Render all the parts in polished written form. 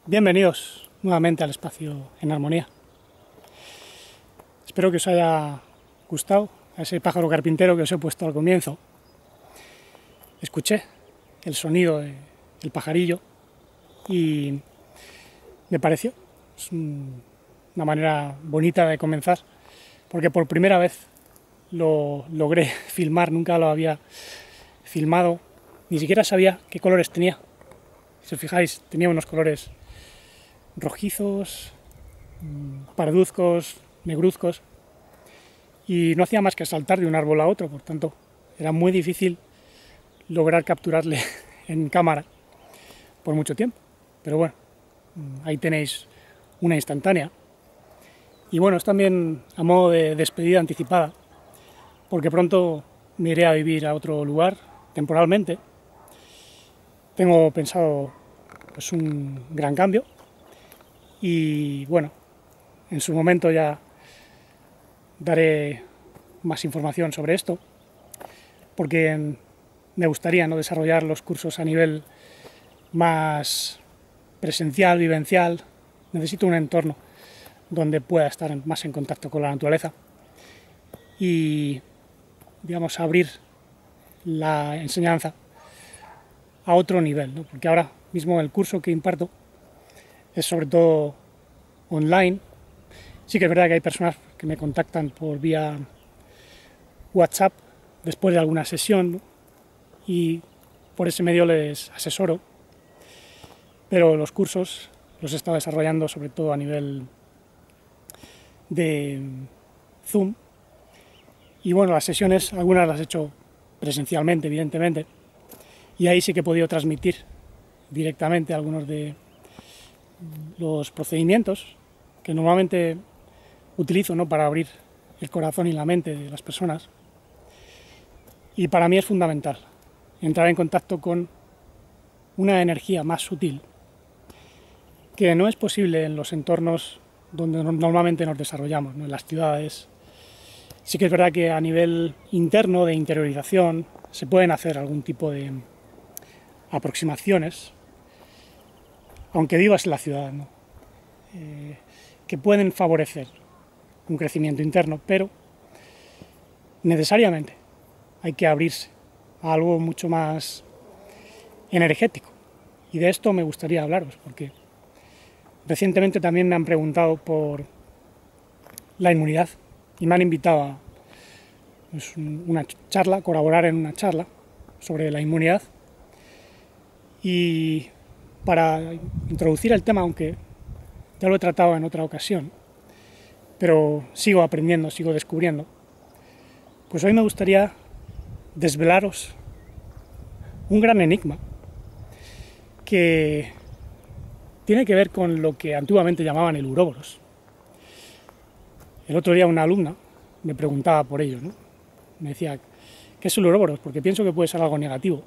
Bienvenidos nuevamente al espacio en armonía. Espero que os haya gustado a ese pájaro carpintero que os he puesto al comienzo. Escuché el sonido del pajarillo y me pareció una manera bonita de comenzar, porque por primera vez lo logré filmar, nunca lo había filmado, ni siquiera sabía qué colores tenía. Si os fijáis, tenía unos colores rojizos, parduzcos, negruzcos, y no hacía más que saltar de un árbol a otro, por tanto era muy difícil lograr capturarle en cámara por mucho tiempo. Pero bueno, ahí tenéis una instantánea. Y bueno, es también a modo de despedida anticipada, porque pronto me iré a vivir a otro lugar temporalmente. Tengo pensado pues un gran cambio y bueno, en su momento ya daré más información sobre esto, porque me gustaría desarrollar los cursos a nivel más presencial, vivencial. Necesito un entorno donde pueda estar más en contacto con la naturaleza y, digamos, abrir la enseñanza a otro nivel, ¿no? Porque ahora mismo el curso que imparto es sobre todo online. Sí que es verdad que hay personas que me contactan por vía WhatsApp después de alguna sesión, ¿no? Y por ese medio les asesoro, pero los cursos los he estado desarrollando sobre todo a nivel de Zoom. Y bueno, las sesiones, algunas las he hecho presencialmente, evidentemente, y ahí sí que he podido transmitir directamente algunos de los procedimientos que normalmente utilizo, ¿no?, para abrir el corazón y la mente de las personas. Y para mí es fundamental entrar en contacto con una energía más sutil que no es posible en los entornos donde normalmente nos desarrollamos, ¿no? En las ciudades. Sí que es verdad que a nivel interno, de interiorización, se pueden hacer algún tipo de aproximaciones, aunque vivas en la ciudad, ¿no? Que pueden favorecer un crecimiento interno, pero necesariamente hay que abrirse a algo mucho más energético. Y de esto me gustaría hablaros, porque recientemente también me han preguntado por la inmunidad y me han invitado a una charla, colaborar en una charla sobre la inmunidad. Y para introducir el tema, aunque ya lo he tratado en otra ocasión, pero sigo aprendiendo, sigo descubriendo, pues hoy me gustaría desvelaros un gran enigma que tiene que ver con lo que antiguamente llamaban el uróboros. El otro día una alumna me preguntaba por ello, ¿no? Me decía, ¿qué es el uróboros? Porque pienso que puede ser algo negativo.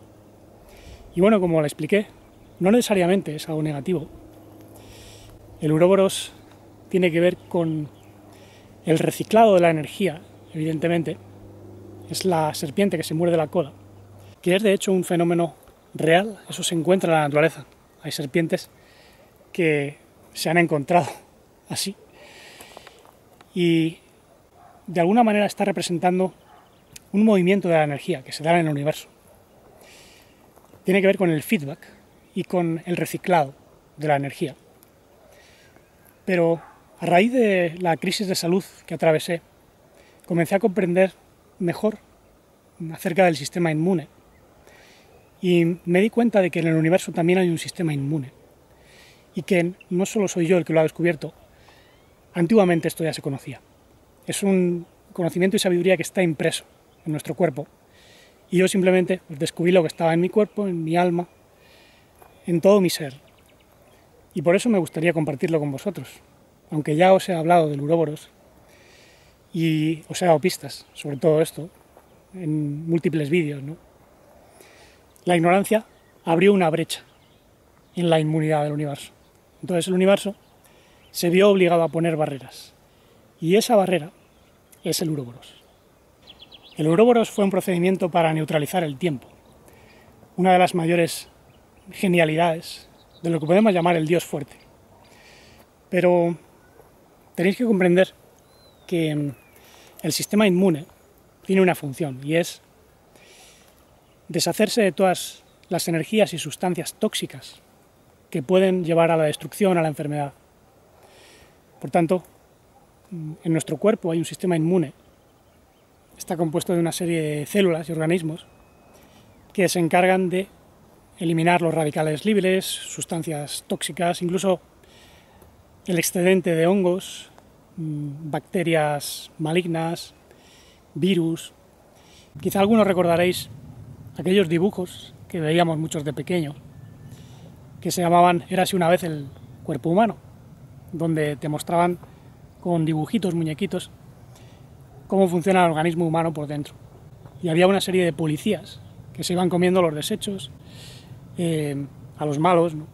Y bueno, como le expliqué, no necesariamente es algo negativo. El uróboros tiene que ver con el reciclado de la energía, evidentemente. Es la serpiente que se muerde la cola, que es de hecho un fenómeno real. Eso se encuentra en la naturaleza. Hay serpientes que se han encontrado así. Y de alguna manera está representando un movimiento de la energía que se da en el universo. Tiene que ver con el feedback y con el reciclado de la energía. Pero a raíz de la crisis de salud que atravesé, comencé a comprender mejor acerca del sistema inmune. Y me di cuenta de que en el universo también hay un sistema inmune. Y que no solo soy yo el que lo ha descubierto, antiguamente esto ya se conocía. Es un conocimiento y sabiduría que está impreso en nuestro cuerpo. Y yo simplemente descubrí lo que estaba en mi cuerpo, en mi alma, en todo mi ser. Y por eso me gustaría compartirlo con vosotros. Aunque ya os he hablado del uróboros y os he dado pistas sobre todo esto en múltiples vídeos, ¿no? La ignorancia abrió una brecha en la inmunidad del universo. Entonces el universo se vio obligado a poner barreras. Y esa barrera es el uróboros. El uróboros fue un procedimiento para neutralizar el tiempo. Una de las mayores genialidades de lo que podemos llamar el dios fuerte. Pero tenéis que comprender que el sistema inmune tiene una función, y es deshacerse de todas las energías y sustancias tóxicas que pueden llevar a la destrucción, a la enfermedad. Por tanto, en nuestro cuerpo hay un sistema inmune. Está compuesto de una serie de células y organismos que se encargan de eliminar los radicales libres, sustancias tóxicas, incluso el excedente de hongos, bacterias malignas, virus. Quizá algunos recordaréis aquellos dibujos que veíamos muchos de pequeños, que se llamaban Érase una vez el cuerpo humano, donde te mostraban con dibujitos, muñequitos, cómo funciona el organismo humano por dentro. Y había una serie de policías que se iban comiendo los desechos, a los malos, ¿no?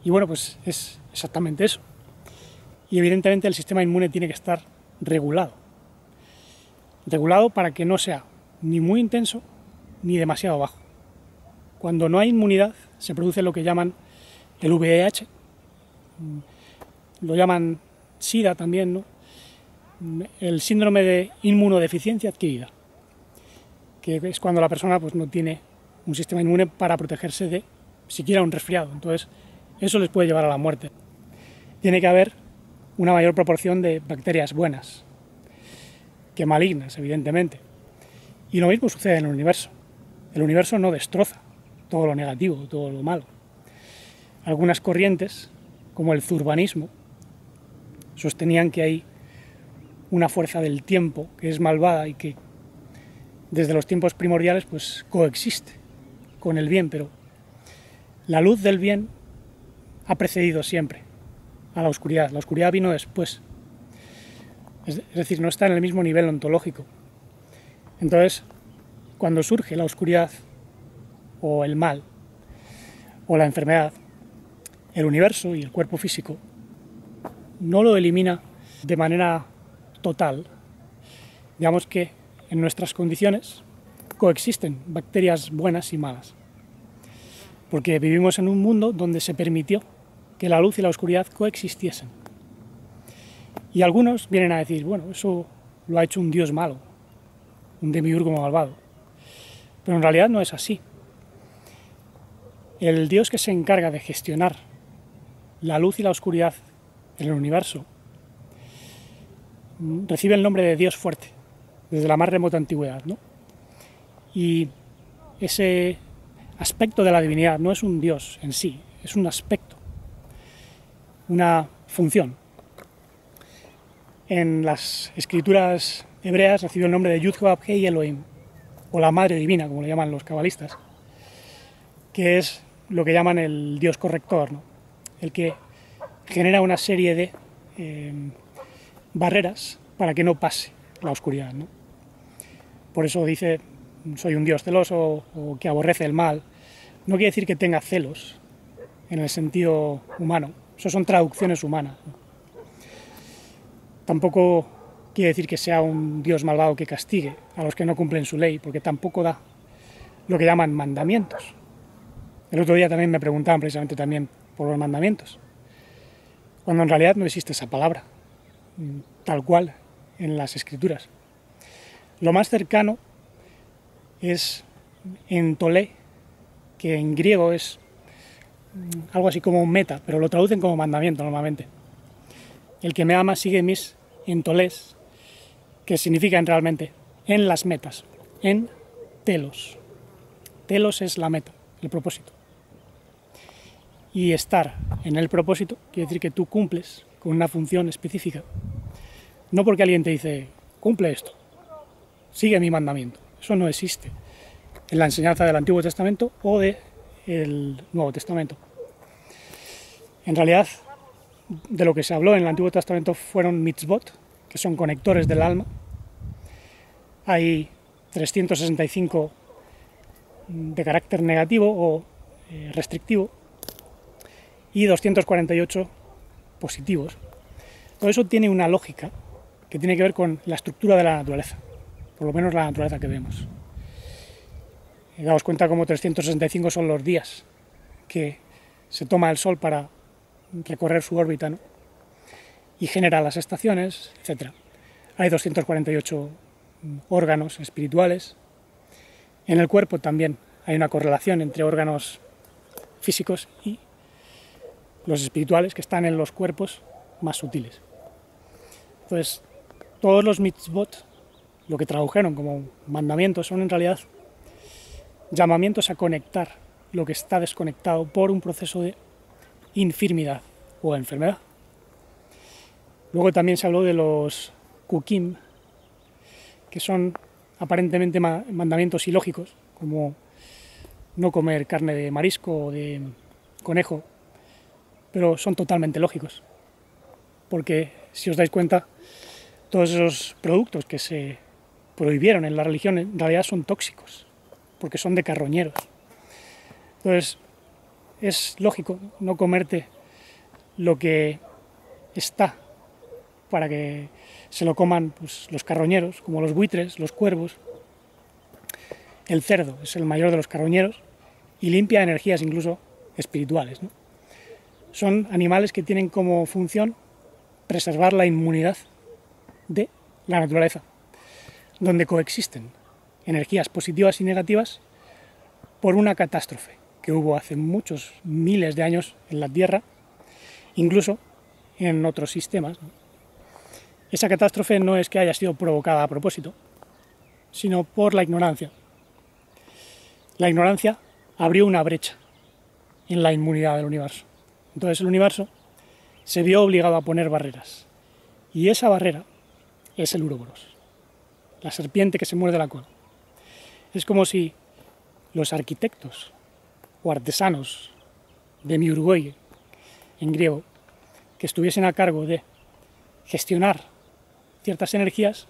Y bueno, pues es exactamente eso. Y evidentemente el sistema inmune tiene que estar regulado. Regulado para que no sea ni muy intenso ni demasiado bajo. Cuando no hay inmunidad se produce lo que llaman el VIH, lo llaman SIDA también, ¿no? El síndrome de inmunodeficiencia adquirida, que es cuando la persona pues, no tiene un sistema inmune para protegerse de siquiera un resfriado. Entonces, eso les puede llevar a la muerte. Tiene que haber una mayor proporción de bacterias buenas que malignas, evidentemente. Y lo mismo sucede en el universo. El universo no destroza todo lo negativo, todo lo malo. Algunas corrientes, como el zurbanismo, sostenían que hay una fuerza del tiempo que es malvada y que desde los tiempos primordiales pues coexiste con el bien, pero la luz del bien ha precedido siempre a la oscuridad. La oscuridad vino después. Es decir, no está en el mismo nivel ontológico. Entonces, cuando surge la oscuridad o el mal o la enfermedad, el universo y el cuerpo físico no lo elimina de manera total. Digamos que en nuestras condiciones coexisten bacterias buenas y malas, porque vivimos en un mundo donde se permitió que la luz y la oscuridad coexistiesen. Y algunos vienen a decir, bueno, eso lo ha hecho un dios malo, un demiurgo malvado. Pero en realidad no es así. El dios que se encarga de gestionar la luz y la oscuridad en el universo recibe el nombre de Dios fuerte, desde la más remota antigüedad, ¿no? Y ese aspecto de la divinidad no es un dios en sí, es un aspecto, una función. En las escrituras hebreas recibió el nombre de Yud-Heh-Vav-Heh Elohim, o la Madre Divina, como le llaman los cabalistas, que es lo que llaman el Dios corrector, ¿no? El que genera una serie de barreras para que no pase la oscuridad, ¿no? Por eso dice, soy un Dios celoso o que aborrece el mal. No quiere decir que tenga celos en el sentido humano, eso son traducciones humanas, ¿no? Tampoco quiere decir que sea un Dios malvado que castigue a los que no cumplen su ley, porque tampoco da lo que llaman mandamientos. El otro día también me preguntaban precisamente también por los mandamientos, cuando en realidad no existe esa palabra, tal cual en las escrituras. Lo más cercano es entolé, que en griego es algo así como meta, pero lo traducen como mandamiento normalmente. El que me ama sigue mis entolés, que significan realmente en las metas, en telos. Telos es la meta, el propósito. Y estar en el propósito quiere decir que tú cumples con una función específica. No porque alguien te dice, cumple esto, sigue mi mandamiento. Eso no existe en la enseñanza del Antiguo Testamento o del Nuevo Testamento. En realidad, de lo que se habló en el Antiguo Testamento fueron mitzvot, que son conectores del alma. Hay 365 de carácter negativo o restrictivo y 248 positivos. Todo eso tiene una lógica que tiene que ver con la estructura de la naturaleza, por lo menos la naturaleza que vemos. Daos cuenta como 365 son los días que se toma el Sol para recorrer su órbita, ¿no? y genera las estaciones, etc. Hay 248 órganos espirituales. En el cuerpo también hay una correlación entre órganos físicos y los espirituales que están en los cuerpos más sutiles. Entonces, todos los mitzvot, lo que tradujeron como mandamientos, son en realidad llamamientos a conectar lo que está desconectado por un proceso de infirmidad o enfermedad. Luego también se habló de los kukim, que son aparentemente mandamientos ilógicos, como no comer carne de marisco o de conejo, pero son totalmente lógicos, porque si os dais cuenta, todos esos productos que se prohibieron en la religión en realidad son tóxicos, porque son de carroñeros. Entonces, es lógico no comerte lo que está para que se lo coman pues, los carroñeros, como los buitres, los cuervos. El cerdo es el mayor de los carroñeros y limpia energías incluso espirituales, ¿no? Son animales que tienen como función preservar la inmunidad de la naturaleza, donde coexisten energías positivas y negativas por una catástrofe que hubo hace muchos miles de años en la Tierra, incluso en otros sistemas, ¿no? Esa catástrofe no es que haya sido provocada a propósito, sino por la ignorancia. La ignorancia abrió una brecha en la inmunidad del universo. Entonces el universo se vio obligado a poner barreras. Y esa barrera es el Uroboros, la serpiente que se muerde la cola. Es como si los arquitectos o artesanos de miurgoie, en griego, que estuviesen a cargo de gestionar ciertas energías,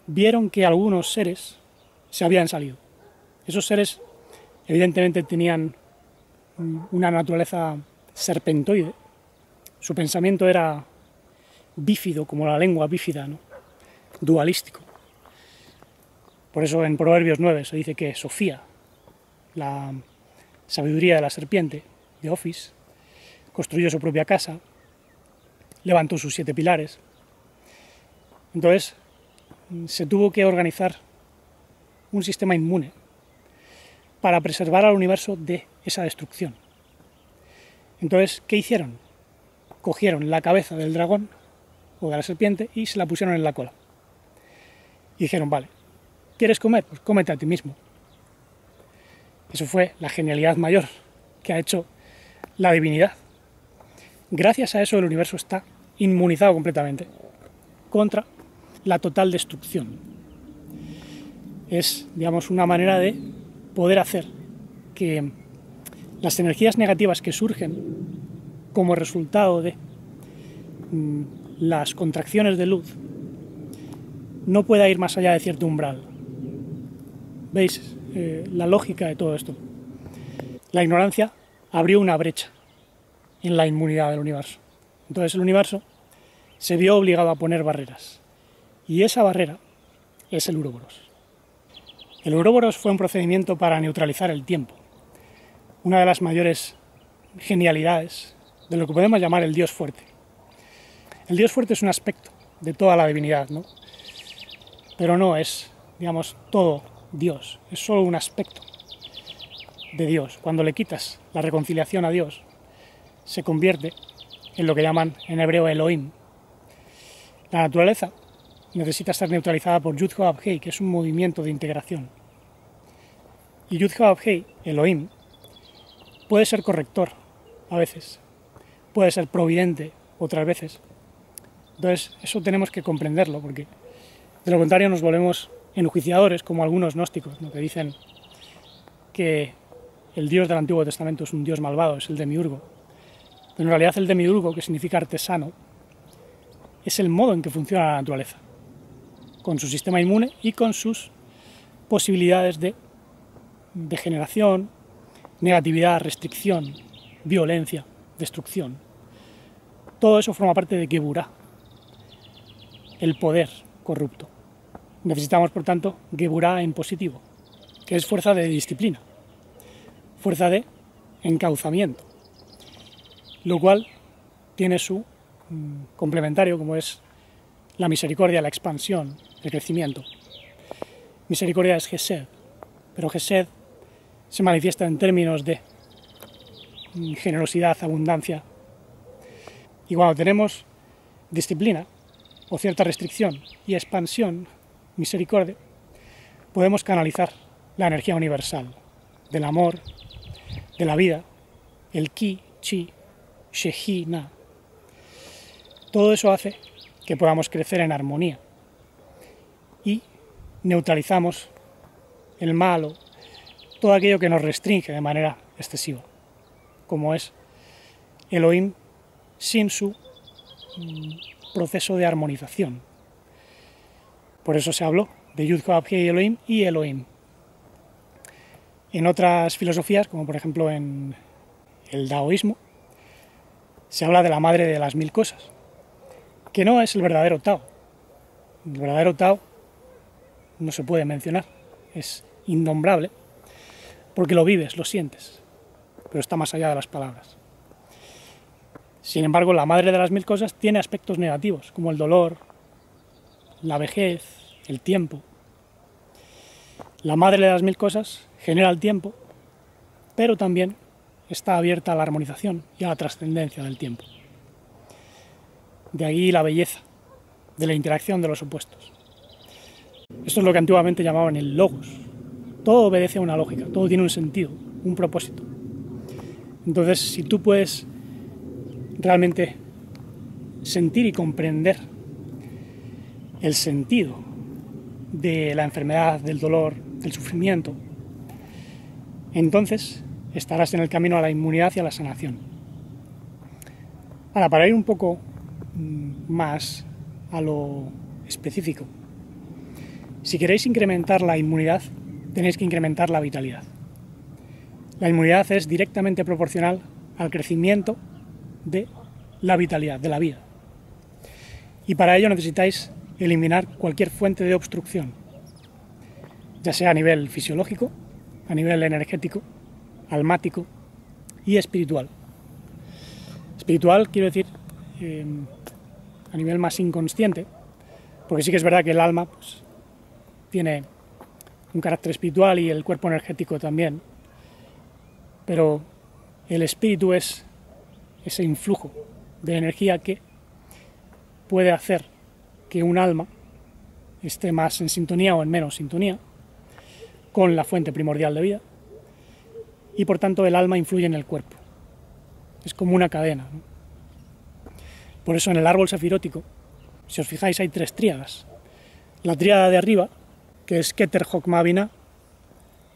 vieron que algunos seres se habían salido. Esos seres evidentemente tenían una naturaleza serpentoide. Su pensamiento era bífido, como la lengua bífida, ¿no? Dualístico. Por eso en Proverbios 9 se dice que Sofía, la sabiduría de la serpiente, de Ofis, construyó su propia casa, levantó sus 7 pilares. Entonces se tuvo que organizar un sistema inmune para preservar al universo de esa destrucción. Entonces, ¿qué hicieron? Cogieron la cabeza del dragón o de la serpiente y se la pusieron en la cola. Y dijeron, vale, ¿quieres comer? Pues cómete a ti mismo. Eso fue la genialidad mayor que ha hecho la divinidad. Gracias a eso el universo está inmunizado completamente contra la total destrucción. Es, digamos, una manera de poder hacer que las energías negativas que surgen como resultado de las contracciones de luz no pueda ir más allá de cierto umbral. ¿Veis la lógica de todo esto? La ignorancia abrió una brecha en la inmunidad del universo. Entonces el universo se vio obligado a poner barreras. Y esa barrera es el Uroboros. El Uroboros fue un procedimiento para neutralizar el tiempo. Una de las mayores genialidades de lo que podemos llamar el Dios fuerte. El Dios fuerte es un aspecto de toda la divinidad, ¿no? Pero no es, digamos, todo Dios. Es solo un aspecto de Dios. Cuando le quitas la reconciliación a Dios, se convierte en lo que llaman en hebreo Elohim. La naturaleza necesita ser neutralizada por Yud-Hod-Ab-Hei, que es un movimiento de integración. Y Yud-Hod-Ab-Hei, Elohim, puede ser corrector a veces, puede ser providente otras veces. Entonces, eso tenemos que comprenderlo, porque de lo contrario nos volvemos enjuiciadores, como algunos gnósticos, ¿no? Que dicen que el Dios del Antiguo Testamento es un Dios malvado, es el demiurgo. Pero en realidad el demiurgo, que significa artesano, es el modo en que funciona la naturaleza, con su sistema inmune y con sus posibilidades de degeneración, negatividad, restricción, violencia, destrucción. Todo eso forma parte de Geburah, el poder corrupto. Necesitamos, por tanto, Geburah en positivo, que es fuerza de disciplina, fuerza de encauzamiento, lo cual tiene su complementario como es la misericordia, la expansión, el crecimiento. Misericordia es Gesed, pero Gesed se manifiesta en términos de generosidad, abundancia. Y cuando tenemos disciplina o cierta restricción y expansión, misericordia, podemos canalizar la energía universal del amor, de la vida, el ki, chi, shehi, na. Todo eso hace que podamos crecer en armonía y neutralizamos el mal, todo aquello que nos restringe de manera excesiva, como es Elohim sin su proceso de armonización. Por eso se habló de Yud-Hod-Hei Elohim y Elohim. En otras filosofías, como por ejemplo en el daoísmo, se habla de la madre de las 1000 cosas, que no es el verdadero Tao. El verdadero Tao no se puede mencionar, es innombrable, porque lo vives, lo sientes, pero está más allá de las palabras. Sin embargo, la madre de las 1000 cosas tiene aspectos negativos, como el dolor, la vejez, el tiempo. La madre de las 1000 cosas genera el tiempo, pero también está abierta a la armonización y a la trascendencia del tiempo. De ahí la belleza de la interacción de los opuestos. Esto es lo que antiguamente llamaban el logos. Todo obedece a una lógica, todo tiene un sentido, un propósito. Entonces, si tú puedes realmente sentir y comprender el sentido de la enfermedad, del dolor, del sufrimiento, entonces estarás en el camino a la inmunidad y a la sanación. Ahora, para ir un poco más a lo específico, si queréis incrementar la inmunidad, tenéis que incrementar la vitalidad. La inmunidad es directamente proporcional al crecimiento de la vitalidad, de la vida. Y para ello necesitáis eliminar cualquier fuente de obstrucción, ya sea a nivel fisiológico, a nivel energético, almático y espiritual. Espiritual quiero decir a nivel más inconsciente, porque sí que es verdad que el alma pues, tiene un carácter espiritual y el cuerpo energético también, pero el espíritu es ese influjo de energía que puede hacer que un alma esté más en sintonía o en menos sintonía con la fuente primordial de vida, y por tanto el alma influye en el cuerpo. Es como una cadena, ¿no? Por eso en el árbol sefirótico, si os fijáis, hay 3 tríadas. La tríada de arriba, que es Keter, Jokma, Binah,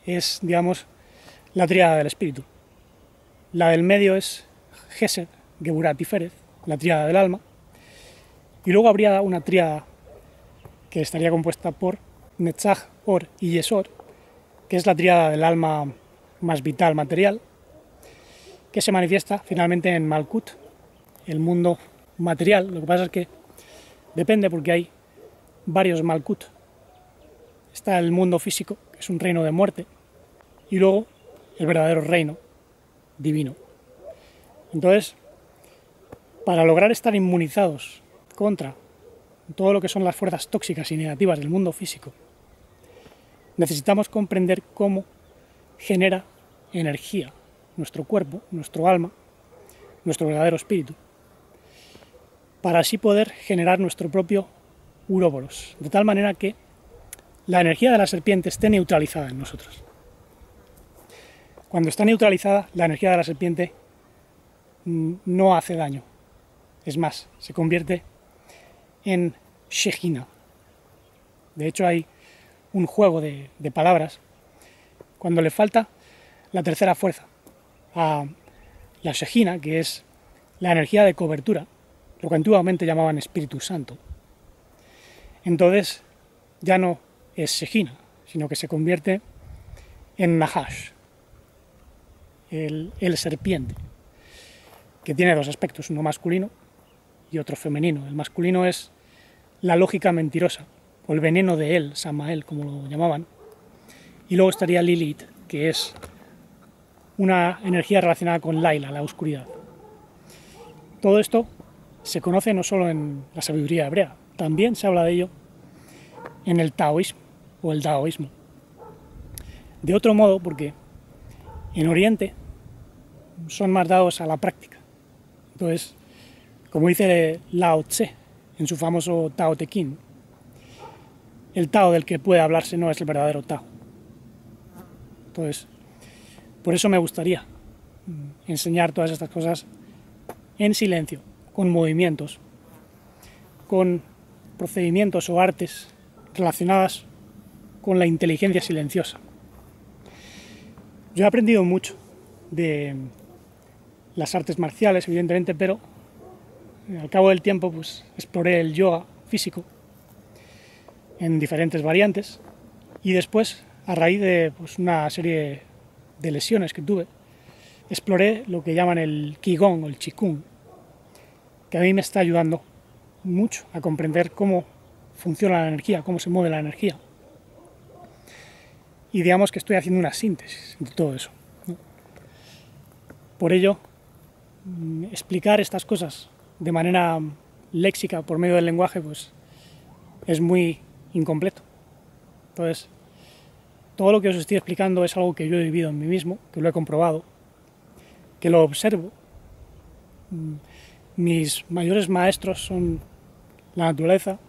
es, digamos, la tríada del espíritu. La del medio es Gesed, Geburah, Tiferet, la tríada del alma. Y luego habría una tríada que estaría compuesta por Netzach, Or y Yesod, que es la tríada del alma más vital, material, que se manifiesta finalmente en Malkut, el mundo material. Lo que pasa es que depende, porque hay varios Malkut. Está el mundo físico, que es un reino de muerte, y luego el verdadero reino divino. Entonces, para lograr estar inmunizados contra todo lo que son las fuerzas tóxicas y negativas del mundo físico, necesitamos comprender cómo genera energía nuestro cuerpo, nuestro alma, nuestro verdadero espíritu, para así poder generar nuestro propio uróboros, de tal manera que la energía de la serpiente esté neutralizada en nosotros. Cuando está neutralizada, la energía de la serpiente no hace daño. Es más, se convierte en Shejina. De hecho, hay un juego de palabras. Cuando le falta la tercera fuerza a la Shejina, que es la energía de cobertura, lo que antiguamente llamaban Espíritu Santo, entonces ya no es Shejina, sino que se convierte en Nahash, el serpiente, que tiene 2 aspectos, uno masculino y otro femenino. El masculino es la lógica mentirosa, o el veneno de él, Samael, como lo llamaban. Y luego estaría Lilith, que es una energía relacionada con Laila, la oscuridad. Todo esto se conoce no solo en la sabiduría hebrea, también se habla de ello en el taoísmo o el daoísmo. De otro modo, porque en Oriente son más dados a la práctica. Entonces, como dice Lao Tse en su famoso Tao Te Ching, el Tao del que puede hablarse no es el verdadero Tao. Entonces, por eso me gustaría enseñar todas estas cosas en silencio, con movimientos, con procedimientos o artes relacionadas con la inteligencia silenciosa. Yo he aprendido mucho de las artes marciales, evidentemente, pero al cabo del tiempo pues, exploré el yoga físico en diferentes variantes y después, a raíz de pues, una serie de lesiones que tuve, exploré lo que llaman el Qigong o el Qigong, que a mí me está ayudando mucho a comprender cómo funciona la energía, cómo se mueve la energía. Y digamos que estoy haciendo una síntesis de todo eso, ¿no? Por ello, explicar estas cosas de manera léxica por medio del lenguaje pues es muy incompleto. Entonces, todo lo que os estoy explicando es algo que yo he vivido en mí mismo, que lo he comprobado, que lo observo. Mis mayores maestros son la naturaleza,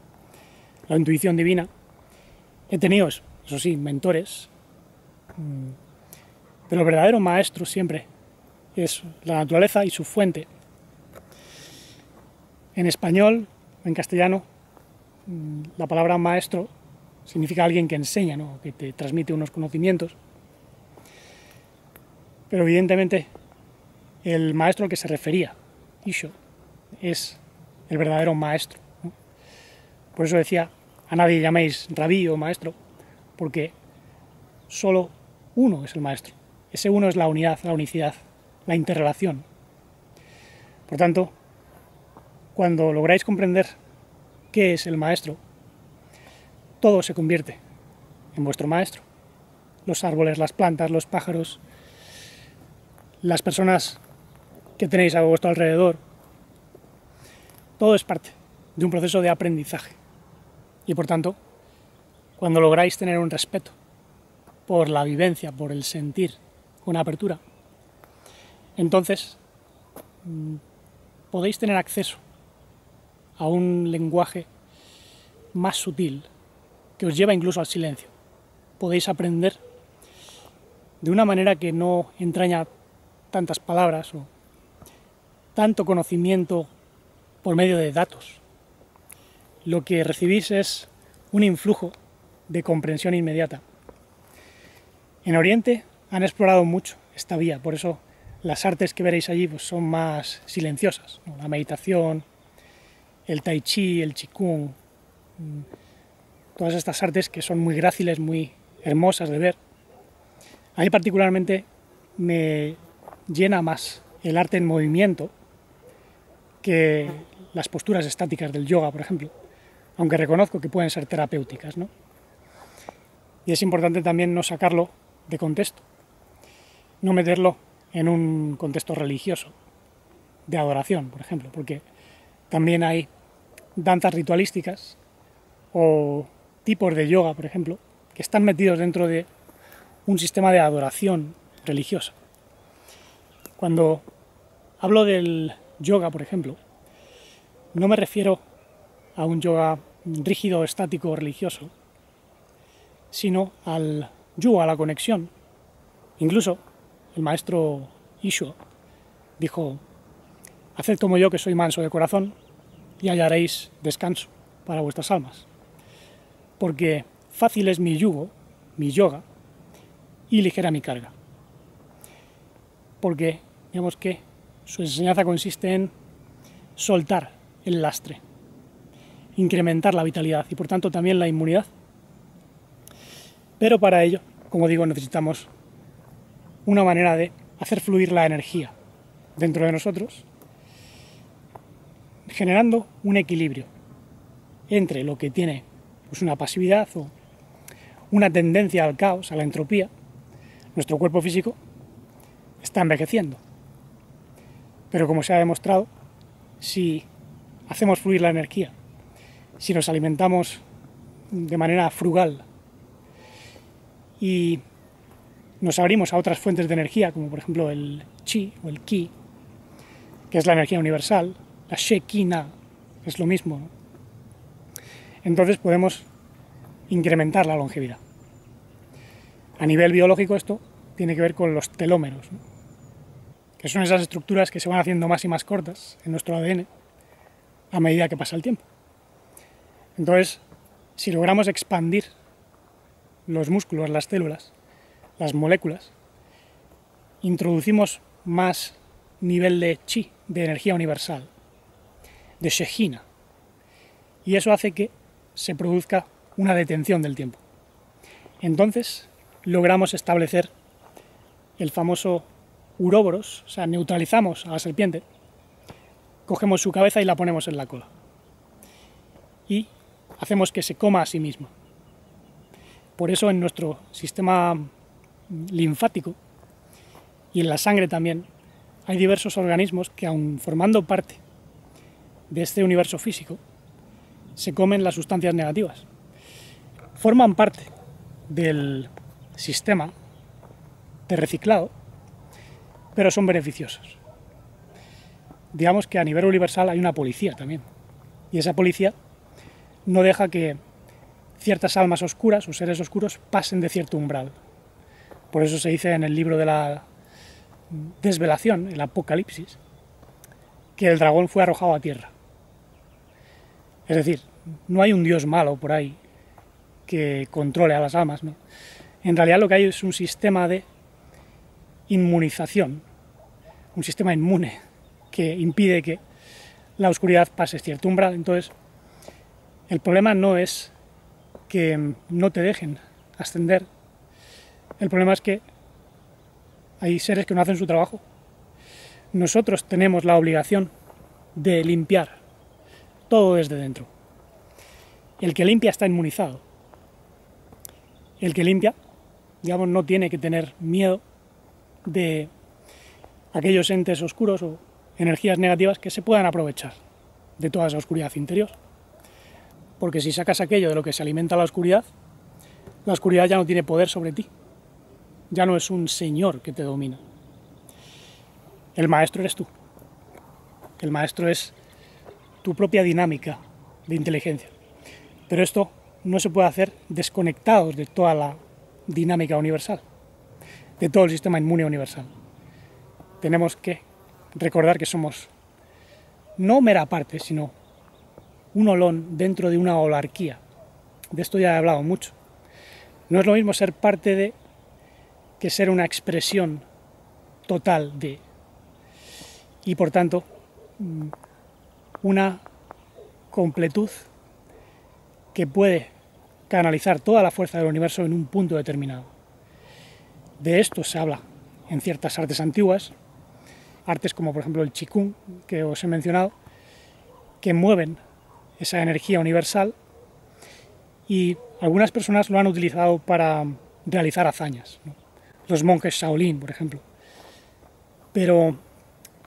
la intuición divina. He tenido, eso sí, mentores, pero el verdadero maestro siempre es la naturaleza y su fuente. En español, en castellano, la palabra maestro significa alguien que enseña, ¿no? Que te transmite unos conocimientos. Pero evidentemente el maestro al que se refería, Isho, es el verdadero maestro, ¿no? Por eso decía, a nadie llaméis rabí o maestro, porque solo uno es el maestro. Ese uno es la unidad, la unicidad, la interrelación. Por tanto, cuando lográis comprender qué es el maestro, todo se convierte en vuestro maestro. Los árboles, las plantas, los pájaros, las personas que tenéis a vuestro alrededor, todo es parte de un proceso de aprendizaje. Y por tanto, cuando lográis tener un respeto por la vivencia, por el sentir, con apertura, entonces podéis tener acceso a un lenguaje más sutil que os lleva incluso al silencio. Podéis aprender de una manera que no entraña tantas palabras o tanto conocimiento por medio de datos. Lo que recibís es un influjo de comprensión inmediata. En Oriente han explorado mucho esta vía, por eso las artes que veréis allí pues, son más silenciosas, ¿no? La meditación, el tai chi, el qigong, todas estas artes que son muy gráciles, muy hermosas de ver. A mí particularmente me llena más el arte en movimiento que las posturas estáticas del yoga, por ejemplo, aunque reconozco que pueden ser terapéuticas, ¿no? Y es importante también no sacarlo de contexto, no meterlo en un contexto religioso, de adoración, por ejemplo, porque también hay danzas ritualísticas o tipos de yoga, por ejemplo, que están metidos dentro de un sistema de adoración religiosa. Cuando hablo del yoga, por ejemplo, no me refiero a un yoga rígido, estático o religioso, sino al yuga, a la conexión. Incluso el maestro Isho dijo: haced como yo, que soy manso de corazón, y hallaréis descanso para vuestras almas. Porque fácil es mi yugo, mi yoga, y ligera mi carga. Porque, digamos que su enseñanza consiste en soltar el lastre, incrementar la vitalidad y por tanto también la inmunidad. Pero para ello, como digo, necesitamos una manera de hacer fluir la energía dentro de nosotros, generando un equilibrio entre lo que tiene pues, una pasividad o una tendencia al caos, a la entropía. Nuestro cuerpo físico está envejeciendo. Pero como se ha demostrado, si hacemos fluir la energía, si nos alimentamos de manera frugal y nos abrimos a otras fuentes de energía, como por ejemplo el chi o el ki, que es la energía universal, la Shekinah, es lo mismo, ¿no? Entonces podemos incrementar la longevidad. A nivel biológico esto tiene que ver con los telómeros, ¿no? Que son esas estructuras que se van haciendo más y más cortas en nuestro ADN a medida que pasa el tiempo. Entonces, si logramos expandir los músculos, las células, las moléculas, introducimos más nivel de chi, de energía universal, de Shekhinah, y eso hace que se produzca una detención del tiempo. Entonces logramos establecer el famoso Uroboros, o sea, neutralizamos a la serpiente, cogemos su cabeza y la ponemos en la cola y hacemos que se coma a sí misma. Por eso en nuestro sistema linfático y en la sangre también hay diversos organismos que, aun formando parte de este universo físico, se comen las sustancias negativas. Forman parte del sistema de reciclado, pero son beneficiosos. Digamos que a nivel universal hay una policía también, y esa policía no deja que ciertas almas oscuras o seres oscuros pasen de cierto umbral. Por eso se dice en el libro de la desvelación, el Apocalipsis, que el dragón fue arrojado a tierra. Es decir, no hay un dios malo por ahí que controle a las almas, ¿no? En realidad lo que hay es un sistema de inmunización, un sistema inmune que impide que la oscuridad pase cierto umbral. Entonces, el problema no es que no te dejen ascender, el problema es que hay seres que no hacen su trabajo. Nosotros tenemos la obligación de limpiar todo desde dentro. El que limpia está inmunizado. El que limpia, digamos, no tiene que tener miedo de aquellos entes oscuros o energías negativas que se puedan aprovechar de toda esa oscuridad interior. Porque si sacas aquello de lo que se alimenta la oscuridad ya no tiene poder sobre ti. Ya no es un señor que te domina. El maestro eres tú. El maestro es tu propia dinámica de inteligencia. Pero esto no se puede hacer desconectados de toda la dinámica universal, de todo el sistema inmune universal. Tenemos que recordar que somos no mera parte, sino un holón dentro de una holarquía. De esto ya he hablado mucho. No es lo mismo ser parte de que ser una expresión total de. Y por tanto, una completud que puede canalizar toda la fuerza del universo en un punto determinado. De esto se habla en ciertas artes antiguas, artes como por ejemplo el Qigong, que os he mencionado, que mueven esa energía universal, y algunas personas lo han utilizado para realizar hazañas, ¿no? Los monjes Shaolin, por ejemplo. Pero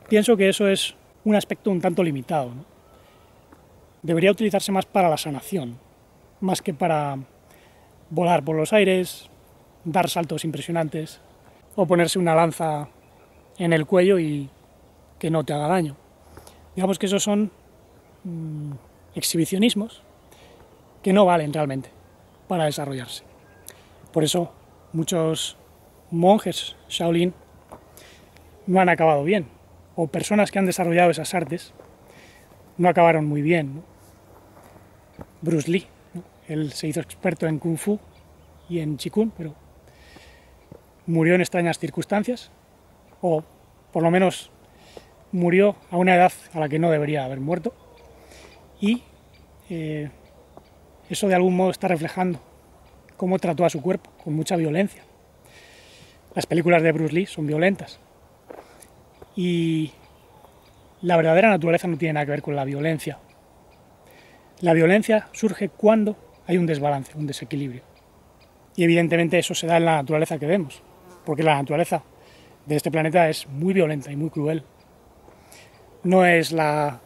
pienso que eso es un aspecto un tanto limitado, ¿no? Debería utilizarse más para la sanación, más que para volar por los aires, dar saltos impresionantes o ponerse una lanza en el cuello y que no te haga daño. Digamos que esos son exhibicionismos que no valen realmente para desarrollarse. Por eso muchos monjes Shaolin no han acabado bien, o personas que han desarrollado esas artes no acabaron muy bien, ¿no? Bruce Lee, ¿no? Él se hizo experto en Kung Fu y en Qigong, pero murió en extrañas circunstancias, o por lo menos murió a una edad a la que no debería haber muerto, y eso de algún modo está reflejando cómo trató a su cuerpo, con mucha violencia. Las películas de Bruce Lee son violentas, y la verdadera naturaleza no tiene nada que ver con la violencia. La violencia surge cuando hay un desbalance, un desequilibrio. Y evidentemente eso se da en la naturaleza que vemos, porque la naturaleza de este planeta es muy violenta y muy cruel. No es la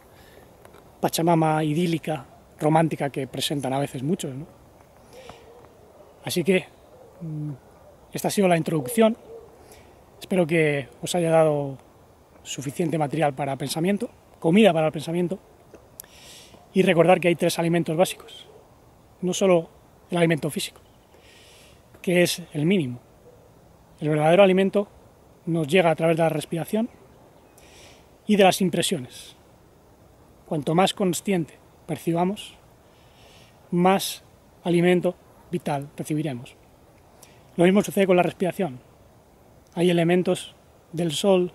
Pachamama idílica, romántica que presentan a veces muchos, ¿no? Así que esta ha sido la introducción. Espero que os haya dado suficiente material para pensamiento, comida para el pensamiento, y recordar que hay 3 alimentos básicos, no solo el alimento físico, que es el mínimo. El verdadero alimento nos llega a través de la respiración y de las impresiones. Cuanto más consciente percibamos, más alimento vital recibiremos. Lo mismo sucede con la respiración. Hay elementos del Sol,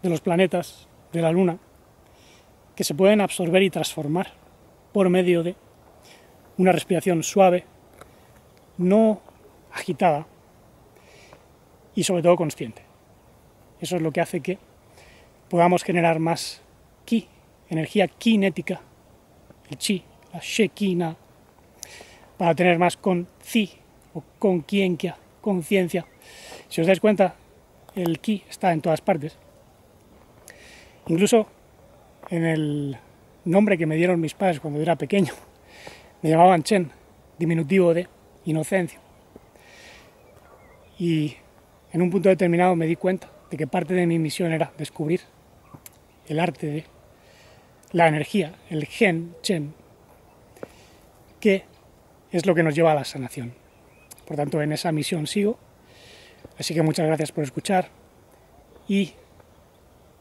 de los planetas, de la Luna, que se pueden absorber y transformar por medio de una respiración suave, no agitada y sobre todo consciente. Eso es lo que hace que podamos generar más ki, energía cinética, el chi, la shekina, para tener más con-ci o conciencia, conciencia. Si os dais cuenta, el ki está en todas partes. Incluso en el nombre que me dieron mis padres cuando yo era pequeño, me llamaban Chen, diminutivo de inocencia. Y en un punto determinado me di cuenta de que parte de mi misión era descubrir el arte de la energía, el gen, Chen, que es lo que nos lleva a la sanación. Por tanto, en esa misión sigo. Así que muchas gracias por escuchar y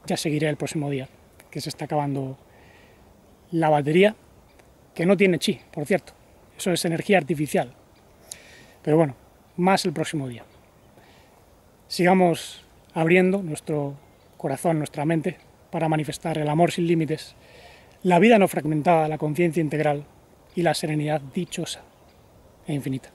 ya seguiré el próximo día, que se está acabando la batería, que no tiene chi, por cierto. Eso es energía artificial. Pero bueno, más el próximo día. Sigamos abriendo nuestro corazón, nuestra mente, para manifestar el amor sin límites, la vida no fragmentada, la conciencia integral y la serenidad dichosa e infinita.